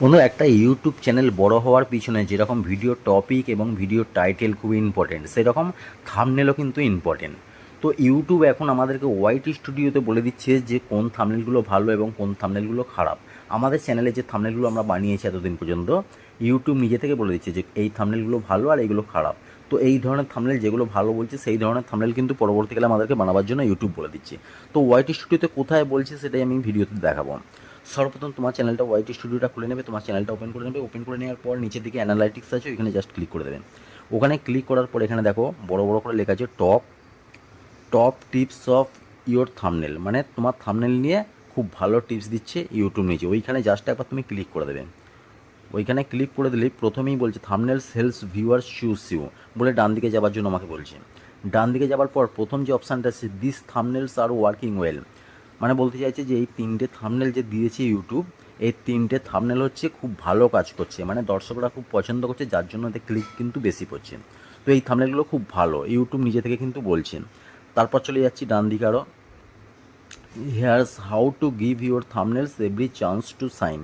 বন্ধুরা, একটা YouTube channel বড় হওয়ার পিছনে যেরকম ভিডিও টপিক এবং ভিডিও টাইটেল খুবই ইম্পর্টেন্ট, সেরকম থাম্বনেলও কিন্তু ইম্পর্টেন্ট। তো ইউটিউব এখন আমাদেরকে ওয়াইটি স্টুডিওতে বলে দিচ্ছে যে কোন থাম্বনেলগুলো ভালো এবং কোন থাম্বনেলগুলো খারাপ। আমাদের চ্যানেলে যে থাম্বনেলগুলো আমরা বানিয়েছি এতদিন পর্যন্ত, ইউটিউব নিজে থেকে বলে দিচ্ছে যে এই থাম্বনেলগুলো ভালো আর এইগুলো খারাপ। তো এই ধরনের থাম্বনেল যেগুলো ভালো বলছে সেই ধরনের থাম্বনেল কিন্তু পরবর্তীকালে আমাদেরকে বানাবার জন্য ইউটিউব বলে দিচ্ছে। তো ওয়াইটি স্টুডিওতে কোথায় বলছে সেটাই আমি ভিডিওতে দেখাবো। সর্বপ্রথম তোমার চ্যানেলটা ওয়াইটি স্টুডিওটা খুলে নেবে, তোমার চ্যানেলটা ওপেন করে নেবে। ওপেন করে নেওয়ার পর নিচের দিকে অ্যানালাইটিক্স আছে, ওইখানে জাস্ট ক্লিক করে দেবেন। ওখানে ক্লিক করার পর এখানে দেখো বড় বড় করে লেখা আছে top top tips of your thumbnail, মানে তোমার থাম্বনেল নিয়ে খুব ভালো টিপস দিচ্ছে ইউটিউব নিচে। ওইখানে জাস্ট একবার তুমি ক্লিক করে দেবে। ওইখানে ক্লিক করে দিলেই প্রথমেই বলছে thumbnail sells viewers choose you বলে ডান দিকে যাওয়ার জন্য আমাকে বলছে। ডান দিকে যাওয়ার পর প্রথম যে অপশানটা আছে দিস থাম্বনেলস আর ওয়ার্কিং ওয়েল, মানে বলতে চাইছে যে এই তিনটে থাম্বনেল যে দিয়েছে ইউটিউব, এই তিনটে থাম্বনেল হচ্ছে খুব ভালো কাজ করছে, মানে দর্শকরা খুব পছন্দ করছে, যার জন্য এতে ক্লিক কিন্তু বেশি পড়ছে। তো এই থাম্বনেলগুলো খুব ভালো, ইউটিউব নিজে থেকে কিন্তু বলছেন। তারপর চলে যাচ্ছি ডান দিকে আরও, here's how to give your thumbnails every chance to shine.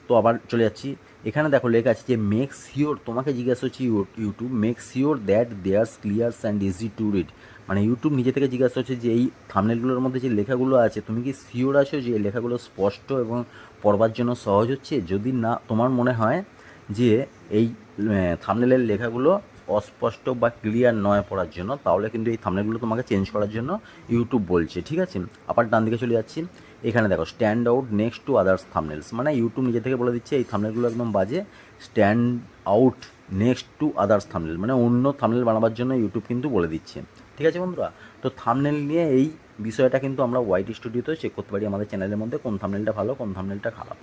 তো আবার চলে যাচ্ছি, এখানে দেখো লেখা আছে যে মেক শিওর, তোমাকে জিজ্ঞাসা হচ্ছে YouTube make sure that there's clears and easy to read. মানে ইউটিউব নিজে থেকে জিজ্ঞাসা হচ্ছে যে এই থাম্বনেলগুলোর মধ্যে যে লেখাগুলো আছে তুমি কি শিওর আছো যে এই লেখাগুলো স্পষ্ট এবং পড়বার জন্য সহজ হচ্ছে। যদি না তোমার মনে হয় যে এই থাম্বনেলের লেখাগুলো অস্পষ্ট বা ক্লিয়ার নয় পড়ার জন্য, তাহলে কিন্তু এই থাম্বনেলগুলো তোমাকে চেঞ্জ করার জন্য ইউটিউব বলছে, ঠিক আছে। আবার ডান দিকে চলে যাচ্ছি, এখানে দেখো stand out next to others thumbnails, মানে ইউটিউব নিজে থেকে বলে দিচ্ছে এই থাম্বনেলগুলো একদম বাজে, stand out next to others thumbnail, মানে অন্য থাম্বনেল বানাবার জন্য ইউটিউব কিন্তু বলে দিচ্ছে। ঠিক আছে বন্ধুরা, তো থাম্বনেল নিয়ে এই বিষয়টা কিন্তু আমরা ওয়াইটি স্টুডিওতেও চেক করতে পারি আমাদের চ্যানেলের মধ্যে কোন থাম্বনেলটা ভালো কোন থাম্বনেলটা খারাপ।